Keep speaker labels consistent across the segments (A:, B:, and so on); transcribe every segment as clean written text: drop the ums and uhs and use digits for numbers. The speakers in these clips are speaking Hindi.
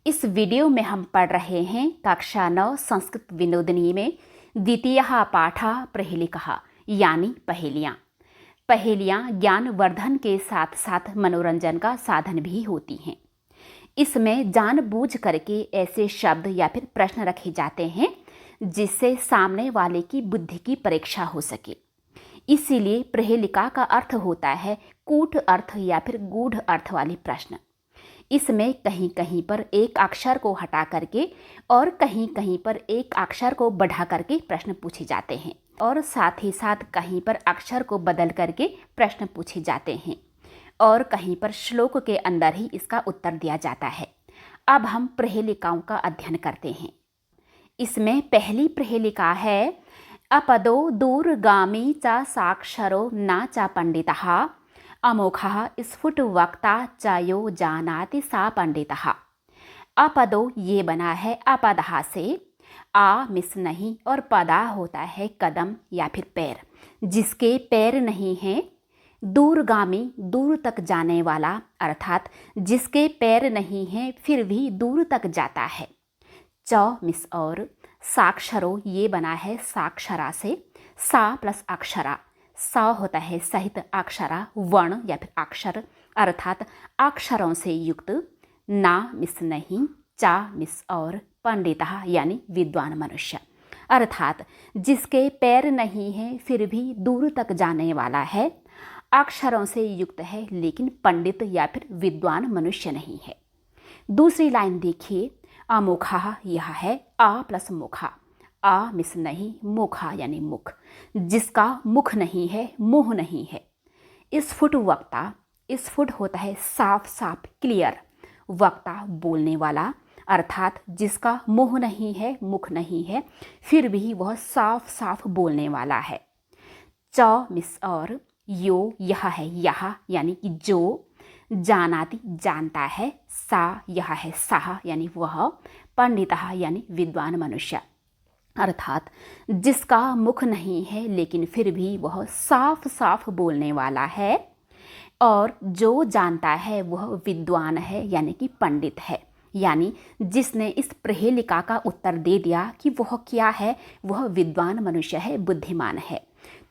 A: इस वीडियो में हम पढ़ रहे हैं कक्षा 9 संस्कृत विनोदनी में द्वितीय पाठ प्रहेलिकः यानी पहेलियाँ। पहेलियाँ ज्ञानवर्धन के साथ साथ मनोरंजन का साधन भी होती हैं। इसमें जानबूझ करके ऐसे शब्द या फिर प्रश्न रखे जाते हैं जिससे सामने वाले की बुद्धि की परीक्षा हो सके। इसीलिए प्रहेलिका का अर्थ होता है कूट अर्थ या फिर गूढ़ अर्थ वाले प्रश्न। इसमें कहीं कहीं पर एक अक्षर को हटा करके और कहीं कहीं पर एक अक्षर को बढ़ा करके प्रश्न पूछे जाते हैं और साथ ही साथ कहीं पर अक्षर को बदल करके प्रश्न पूछे जाते हैं और कहीं पर श्लोक के अंदर ही इसका उत्तर दिया जाता है। अब हम प्रहेलिकाओं का अध्ययन करते हैं। इसमें पहली प्रहेलिका है अपदो दूरगामी च साक्षरो न च पंडितः अमोखः स्फुटवक्ता च यो जानाति सा पंडितः। अपदो ये बना है अपदहा से, आ मिस नहीं और पदा होता है कदम या फिर पैर, जिसके पैर नहीं हैं। दूरगामी दूर तक जाने वाला अर्थात जिसके पैर नहीं हैं फिर भी दूर तक जाता है। च मिस और साक्षरो ये बना है साक्षरा से, सा प्लस अक्षरा, सा होता है सहित अक्षरा वर्ण या फिर अक्षर अर्थात अक्षरों से युक्त। ना मिस नहीं, चा मिस और पंडितः यानी विद्वान मनुष्य अर्थात जिसके पैर नहीं हैं फिर भी दूर तक जाने वाला है, अक्षरों से युक्त है लेकिन पंडित या फिर विद्वान मनुष्य नहीं है। दूसरी लाइन देखिए, अमोखा यह है आ प्लस मुखा, आ मिस नहीं, मुखा यानी मुख, जिसका मुख नहीं है मुंह नहीं है। स्फुट वक्ता, स्फुट होता है साफ साफ क्लियर, वक्ता बोलने वाला अर्थात जिसका मुंह नहीं है मुख नहीं है फिर भी वह साफ साफ बोलने वाला है। च मिस और यो यह है यह यानी कि जो, जानाति जानता है, सा यह है साह यानी वह, पंडितः यानी विद्वान मनुष्य अर्थात जिसका मुख नहीं है लेकिन फिर भी वह साफ साफ बोलने वाला है और जो जानता है वह विद्वान है यानी कि पंडित है। यानी जिसने इस प्रहेलिका का उत्तर दे दिया कि वह क्या है, वह विद्वान मनुष्य है, बुद्धिमान है।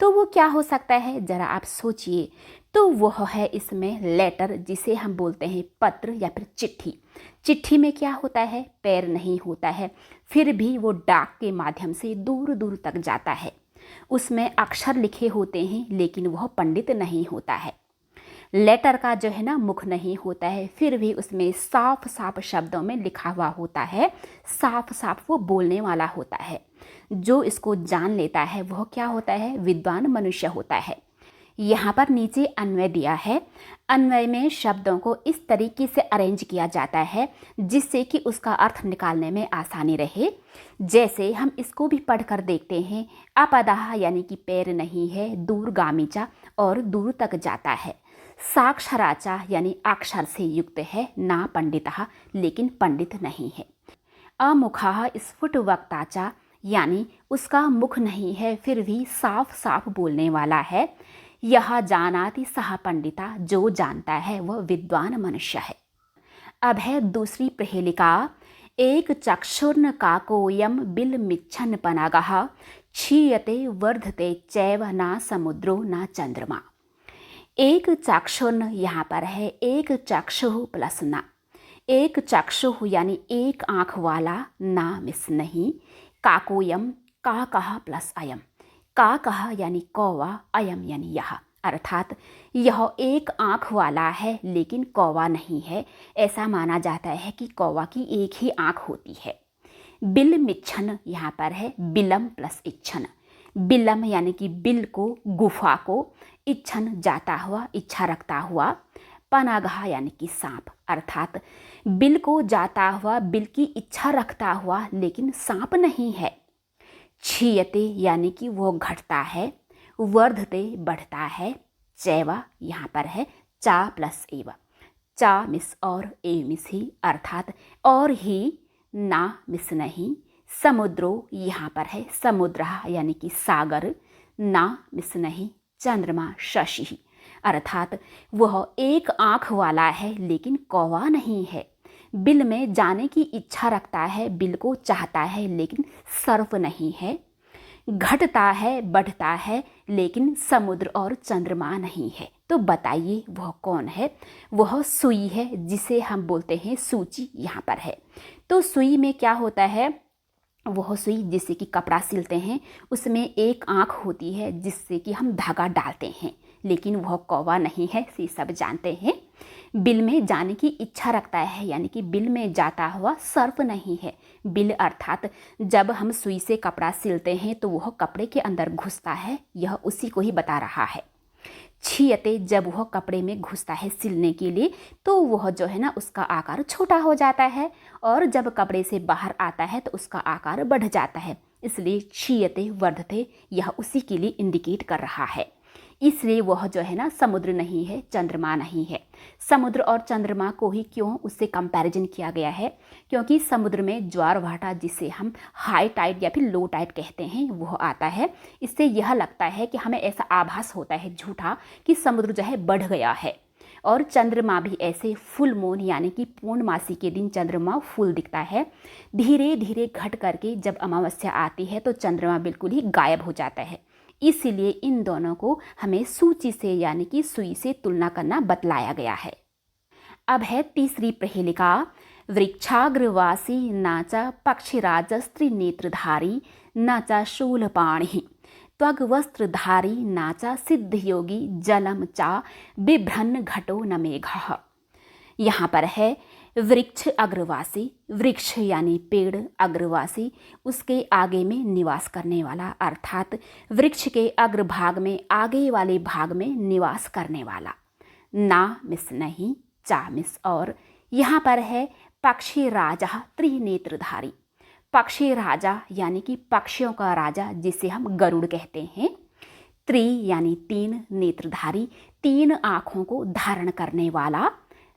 A: तो वो क्या हो सकता है जरा आप सोचिए। तो वह है इसमें लेटर, जिसे हम बोलते हैं पत्र या फिर चिट्ठी। चिट्ठी में क्या होता है, पैर नहीं होता है फिर भी वो डाक के माध्यम से दूर दूर तक जाता है। उसमें अक्षर लिखे होते हैं लेकिन वह पंडित नहीं होता है। लेटर का जो है ना मुख नहीं होता है फिर भी उसमें साफ साफ शब्दों में लिखा हुआ होता है, साफ साफ वो बोलने वाला होता है। जो इसको जान लेता है वह क्या होता है, विद्वान मनुष्य होता है। यहाँ पर नीचे अन्वय दिया है। अन्वय में शब्दों को इस तरीके से अरेंज किया जाता है जिससे कि उसका अर्थ निकालने में आसानी रहे। जैसे हम इसको भी पढ़कर देखते हैं, अपदः यानी कि पैर नहीं है, दूरगामीचा और दूर तक जाता है, साक्षराचा यानी अक्षर से युक्त है, ना पंडितः लेकिन पंडित नहीं है, अमुखः स्फुटवक्ताचा यानी उसका मुख नहीं है फिर भी साफ साफ बोलने वाला है, यह जानाति सह पंडिता जो जानता है वह विद्वान मनुष्य है। अब है दूसरी प्रहेलिका, एक चक्षुर्न काकोयम बिल मिच्छन पनागः क्षीयते वर्धते चैव ना समुद्रो ना चंद्रमा। एक चक्षुर्न यहाँ पर है एक चक्षु प्लस ना, एक चक्षु यानी एक आँख वाला, ना मिस नहीं, काकोयम का कहा प्लस अयम, का कहा यानी कौवा, अयम यानी यह अर्थात यह एक आँख वाला है लेकिन कौवा नहीं है। ऐसा माना जाता है कि कौवा की एक ही आँख होती है। बिल मिच्छन यहाँ पर है बिलम प्लस इच्छन, बिलम यानी कि बिल को, गुफा को, इच्छन जाता हुआ, इच्छा रखता हुआ, पनागहा यानी कि सांप अर्थात बिल को जाता हुआ, बिल की इच्छा रखता हुआ लेकिन सांप नहीं है। क्षीयते यानी कि वो घटता है, वर्धते बढ़ता है, चैवा यहाँ पर है चा प्लस एव, चा मिस और ए मिस ही अर्थात और ही, ना मिस नहीं, समुद्रो यहाँ पर है समुद्र यानी कि सागर, ना मिस नहीं, चंद्रमा शशि अर्थात वह एक आँख वाला है लेकिन कौवा नहीं है। बिल में जाने की इच्छा रखता है, बिल को चाहता है लेकिन सर्प नहीं है। घटता है, बढ़ता है, लेकिन समुद्र और चंद्रमा नहीं है। तो बताइए वह कौन है? वह सुई है, जिसे हम बोलते हैं सूची यहाँ पर है। तो सुई में क्या होता है? वह सुई जिससे कि कपड़ा सिलते हैं, उसमें एक आँख होती है जिससे कि हम धागा डालते हैं, लेकिन वह कौवा नहीं है, ये सब जानते हैं। बिल में जाने की इच्छा रखता है, यानी कि बिल में जाता हुआ सर्प नहीं है। बिल अर्थात जब हम सुई से कपड़ा सिलते हैं तो वह कपड़े के अंदर घुसता है, यह उसी को ही बता रहा है। छियते, जब वह कपड़े में घुसता है सिलने के लिए तो वह जो है ना उसका आकार छोटा हो जाता है, और जब कपड़े से बाहर आता है तो उसका आकार बढ़ जाता है। इसलिए छियते वर्धते, यह उसी के लिए इंडिकेट कर रहा है। इसलिए वह जो है ना समुद्र नहीं है, चंद्रमा नहीं है। समुद्र और चंद्रमा को ही क्यों उससे कंपैरिजन किया गया है? क्योंकि समुद्र में ज्वार भाटा, जिसे हम हाई टाइड या फिर लो टाइड कहते हैं, वह आता है। इससे यह लगता है कि हमें ऐसा आभास होता है झूठा कि समुद्र जो है बढ़ गया है। और चंद्रमा भी ऐसे फुल मून यानी कि पूर्णमासी के दिन चंद्रमा फुल दिखता है। धीरे धीरे घट करके जब अमावस्या आती है तो चंद्रमा बिल्कुल ही गायब हो जाता है। इसीलिए इन दोनों को हमें सूची से यानी कि सुई से तुलना करना बतलाया गया है। अब है तीसरी प्रहेलिका। वृक्षाग्रवासी नाचा पक्षीराज स्त्रीनेत्रधारी नाचा शूलपाणि त्वग्वस्त्रधारी नाचा सिद्धयोगी जलम चा बिभ्रन्न घटो न मेघः। यहाँ पर है वृक्ष अग्रवासी, वृक्ष यानी पेड़, अग्रवासी उसके आगे में निवास करने वाला, अर्थात वृक्ष के अग्रभाग में आगे वाले भाग में निवास करने वाला। ना मिस नहीं, चा मिस और। यहाँ पर है पक्षी राजा त्रिनेत्रधारी। पक्षी राजा यानी कि पक्षियों का राजा, जिसे हम गरुड़ कहते हैं। त्रि यानी तीन, नेत्रधारी तीन आँखों को धारण करने वाला।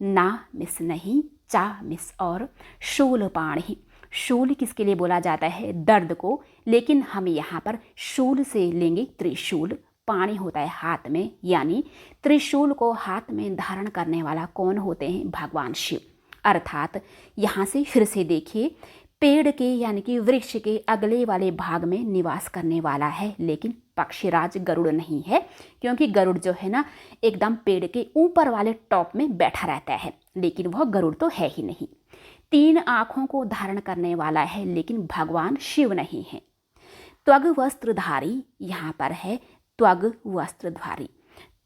A: ना मिस नहीं, चा मिस और। शूलपाणि, शूल किसके लिए बोला जाता है? दर्द को, लेकिन हम यहाँ पर शूल से लेंगे त्रिशूल। पाणी होता है हाथ में, यानी त्रिशूल को हाथ में धारण करने वाला कौन होते हैं? भगवान शिव। अर्थात यहाँ से फिर से देखिए, पेड़ के यानी कि वृक्ष के अगले वाले भाग में निवास करने वाला है, लेकिन पक्षीराज गरुड़ नहीं है, क्योंकि गरुड़ जो है ना एकदम पेड़ के ऊपर वाले टॉप में बैठा रहता है, लेकिन वह गरुड़ तो है ही नहीं। तीन आँखों को धारण करने वाला है, लेकिन भगवान शिव नहीं है। त्वग वस्त्रधारी, यहाँ पर है त्वग वस्त्रधारी।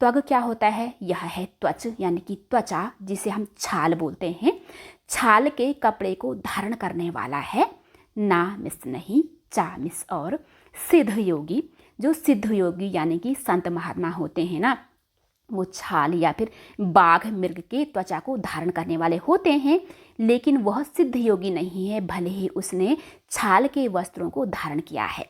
A: त्वग क्या होता है? यह है त्वच यानी कि त्वचा, जिसे हम छाल बोलते हैं। छाल के कपड़े को धारण करने वाला है। ना मिस नहीं, चा मिस और। सिद्ध योगी, जो सिद्ध योगी यानी कि संत महात्मा होते हैं ना, वो छाल या फिर बाघ मृग के त्वचा को धारण करने वाले होते हैं, लेकिन वह सिद्ध योगी नहीं है, भले ही उसने छाल के वस्त्रों को धारण किया है।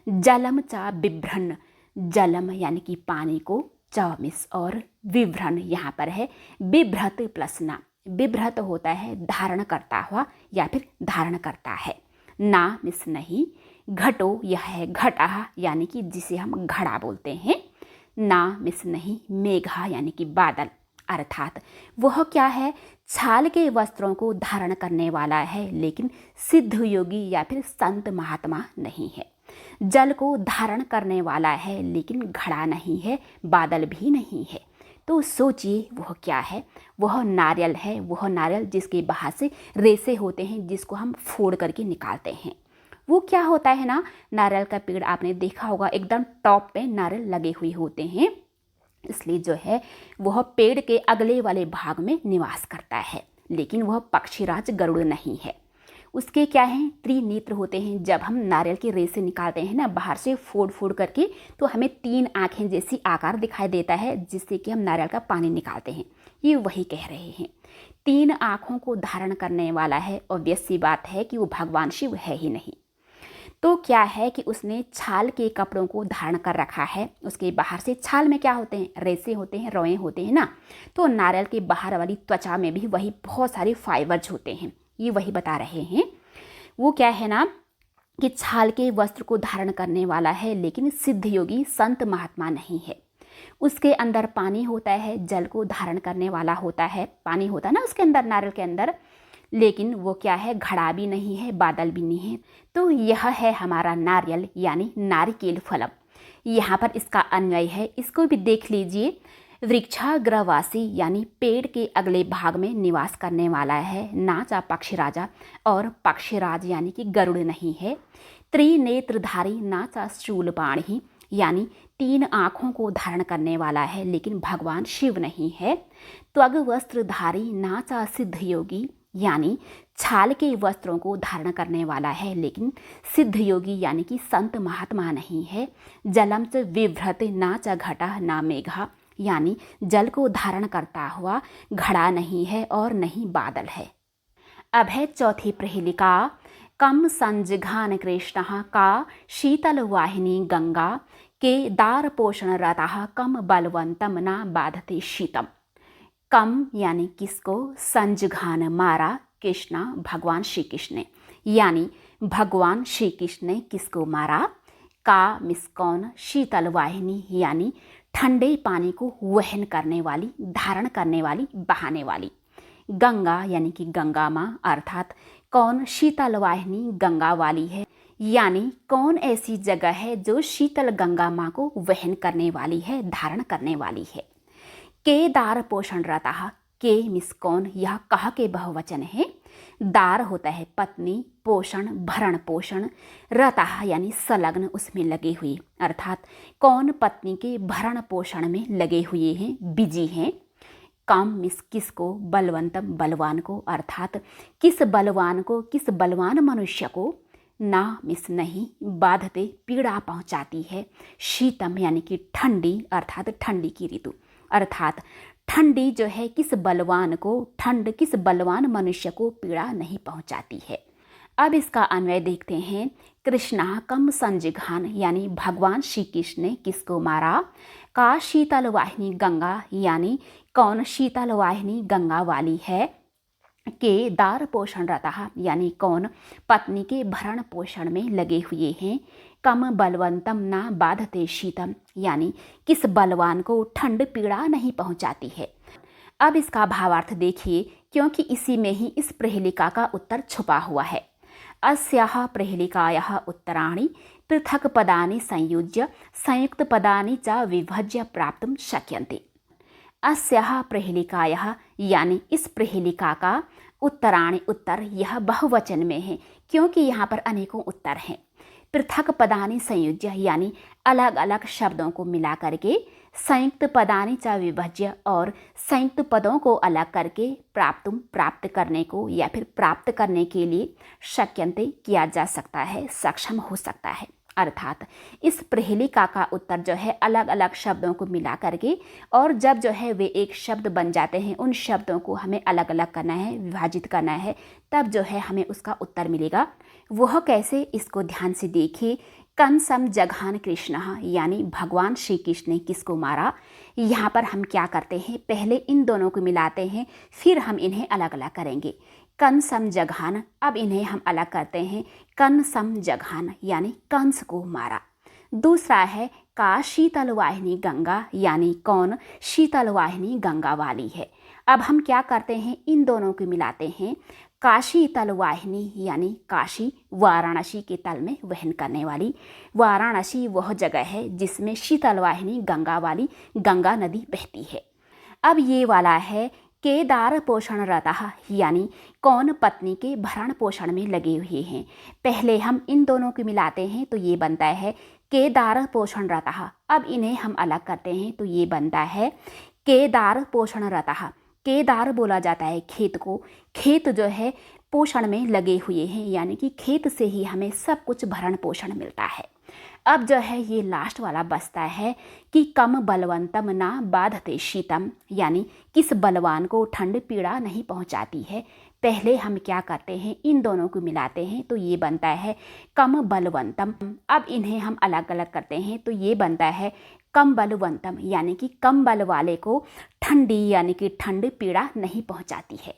A: जलम चा बिभ्रन्न, जलम यानी कि पानी को, च मिस और। विभ्रन, यहाँ पर है बिभ्रत प्लस ना। बिभ्रत होता है धारण करता हुआ या फिर धारण करता है। ना मिस नहीं। घटो, यह है घटा यानी कि जिसे हम घड़ा बोलते हैं। ना मिस नहीं, मेघा यानी कि बादल। अर्थात वह क्या है? छाल के वस्त्रों को धारण करने वाला है, लेकिन सिद्ध योगी या फिर संत महात्मा नहीं है। जल को धारण करने वाला है, लेकिन घड़ा नहीं है, बादल भी नहीं है। तो सोचिए वह क्या है? वह नारियल है। वह नारियल जिसके बाहर से रेसे होते हैं, जिसको हम फोड़ करके निकालते हैं। वो क्या होता है ना, नारियल का पेड़ आपने देखा होगा, एकदम टॉप पे नारियल लगे हुए होते हैं, इसलिए जो है वह पेड़ के अगले वाले भाग में निवास करता है, लेकिन वह पक्षीराज गरुड़ नहीं है। उसके क्या हैं? त्रिनेत्र होते हैं। जब हम नारियल के रेसे निकालते हैं ना बाहर से फोड़ फोड़ करके, तो हमें तीन आँखें जैसी आकार दिखाई देता है, जिससे कि हम नारियल का पानी निकालते हैं। ये वही कह रहे हैं, तीन आँखों को धारण करने वाला है। ऑब्वियस सी बात है कि वो भगवान शिव है ही नहीं। तो क्या है कि उसने छाल के कपड़ों को धारण कर रखा है। उसके बाहर से, छाल में क्या होते हैं? रेसे होते हैं, रोए होते हैं ना। तो नारियल के बाहर वाली त्वचा में भी वही बहुत सारे फाइबर्स होते हैं। ये वही बता रहे हैं। वो क्या है ना कि छाल के वस्त्र को धारण करने वाला है, लेकिन सिद्ध योगी संत महात्मा नहीं है। उसके अंदर पानी होता है, जल को धारण करने वाला होता है। पानी होता है ना उसके अंदर, नारियल के अंदर, लेकिन वो क्या है, घड़ा भी नहीं है, बादल भी नहीं है। तो यह है हमारा नारियल यानी नारिकेल फलम। यहाँ पर इसका अन्वय है, इसको भी देख लीजिए। वृक्षाग्रवासी यानी पेड़ के अगले भाग में निवास करने वाला है, नाचा पक्षीराजा, और पक्षीराज यानी कि गरुड़ नहीं है। त्रिनेत्रधारी नाचा शूलपाणी यानी 3 आँखों को धारण करने वाला है, लेकिन भगवान शिव नहीं है। त्वग वस्त्रधारी नाचा सिद्ध योगी यानी छाल के वस्त्रों को धारण करने वाला है, लेकिन सिद्ध योगी यानी कि संत महात्मा नहीं है। जलम च विभ्रत नाचा घटा ना मेघा यानी जल को धारण करता हुआ घड़ा नहीं है और नहीं बादल है। अब है चौथी प्रहेलिका। कम संजघान कृष्ण का शीतल वाहिनी गंगा के दार पोषण रतः कम बलवंतम ना बाधते शीतम। कम यानी किसको, संजघान मारा, कृष्णा भगवान श्री कृष्ण ने, यानी भगवान श्री कृष्ण ने किसको मारा। का मिस कौन, शीतल वाहिनी यानी ठंडे पानी को वहन करने वाली, धारण करने वाली, बहाने वाली। गंगा यानी कि गंगा माँ, अर्थात कौन शीतल वाहिनी गंगा वाली है, यानी कौन ऐसी जगह है जो शीतल गंगा माँ को वहन करने वाली है, धारण करने वाली है। के दार पोषण रतः, के मिस कौन, यह कह के बहुवचन है। दार होता है पत्नी, पोषण भरण पोषण, रतः यानी संलग्न, उसमें लगे हुए, अर्थात कौन पत्नी के भरण पोषण में लगे हुए हैं, बिजी हैं। काम मिस किसको, बलवंतम बलवान को, अर्थात किस बलवान को, किस बलवान मनुष्य को, ना मिस नहीं, बाधते पीड़ा पहुंचाती है, शीतम यानी कि ठंडी, अर्थात ठंडी की ऋतु, अर्थात ठंडी जो है किस बलवान को, ठंड किस बलवान मनुष्य को पीड़ा नहीं पहुंचाती है। अब इसका अन्वय देखते हैं। कृष्णा कम संजघान यानी भगवान श्री कृष्ण ने किसको मारा। का शीतल वाहिनी गंगा यानी कौन शीतल वाहिनी गंगा वाली है। के दार पोषण रतः यानी कौन पत्नी के भरण पोषण में लगे हुए हैं। कम बलवंतम ना बाधते शीतम यानी किस बलवान को ठंड पीड़ा नहीं पहुंचाती है। अब इसका भावार्थ देखिए, क्योंकि इसी में ही इस प्रहेलिका का उत्तर छुपा हुआ है। अस्याः प्रहेलिकायाः उत्तराणि पृथक पदानि संयुज्य संयुक्त पदानि च विभज्य प्राप्तुं शक्यन्ते। अस्याः प्रहेलिकायाः यानी इस प्रहेलिका का उत्तराणि, उत्तर यह बहुवचन में है क्योंकि यहाँ पर अनेकों उत्तर हैं। पृथक पदानि संयुज्य यानी अलग अलग शब्दों को मिला करके, संयुक्त पदानि च विभज्य और संयुक्त पदों को अलग करके, प्राप्तुम प्राप्त करने को या फिर प्राप्त करने के लिए, शक्यन्ते किया जा सकता है, सक्षम हो सकता है। अर्थात इस प्रहेलिका का उत्तर जो है अलग अलग शब्दों को मिला करके, और जब जो है वे एक शब्द बन जाते हैं, उन शब्दों को हमें अलग अलग करना है, विभाजित करना है, तब जो है हमें उसका उत्तर मिलेगा। वह कैसे, इसको ध्यान से देखिए। कंसम जघान कृष्ण यानी भगवान श्री कृष्ण ने किसको मारा। यहाँ पर हम क्या करते हैं, पहले इन दोनों को मिलाते हैं, फिर हम इन्हें अलग अलग करेंगे। कंसम जघान, अब इन्हें हम अलग करते हैं। कंसम जघान यानी कंस को मारा। दूसरा है का शीतल वाहिनी गंगा यानी कौन शीतल वाहिनी गंगा वाली है। अब हम क्या करते हैं, इन दोनों को मिलाते हैं। काशी तल वाहिनी यानी काशी वाराणसी के तल में वहन करने वाली। वाराणसी वह जगह है जिसमें शीतल वाहिनी गंगा वाली गंगा नदी बहती है। अब ये वाला है केदार पोषण रतः यानी कौन पत्नी के भरण पोषण में लगे हुए हैं। पहले हम इन दोनों को मिलाते हैं तो ये बनता है केदार पोषण रतः। अब इन्हें हम अलग करते हैं तो ये बनता है केदार पोषण रतः। केदार बोला जाता है खेत को, खेत जो है पोषण में लगे हुए हैं, यानी कि खेत से ही हमें सब कुछ भरण पोषण मिलता है। अब जो है ये लास्ट वाला बचता है कि कम बलवंतम ना बाधते शीतम यानी किस बलवान को ठंड पीड़ा नहीं पहुंचाती है। पहले हम क्या करते हैं, इन दोनों को मिलाते हैं तो ये बनता है कम बलवंतम। अब इन्हें हम अलग अलग करते हैं तो ये बनता है कम बलवंतम यानी कि कम बल वाले को ठंडी यानी कि ठंड पीड़ा नहीं पहुंचाती है।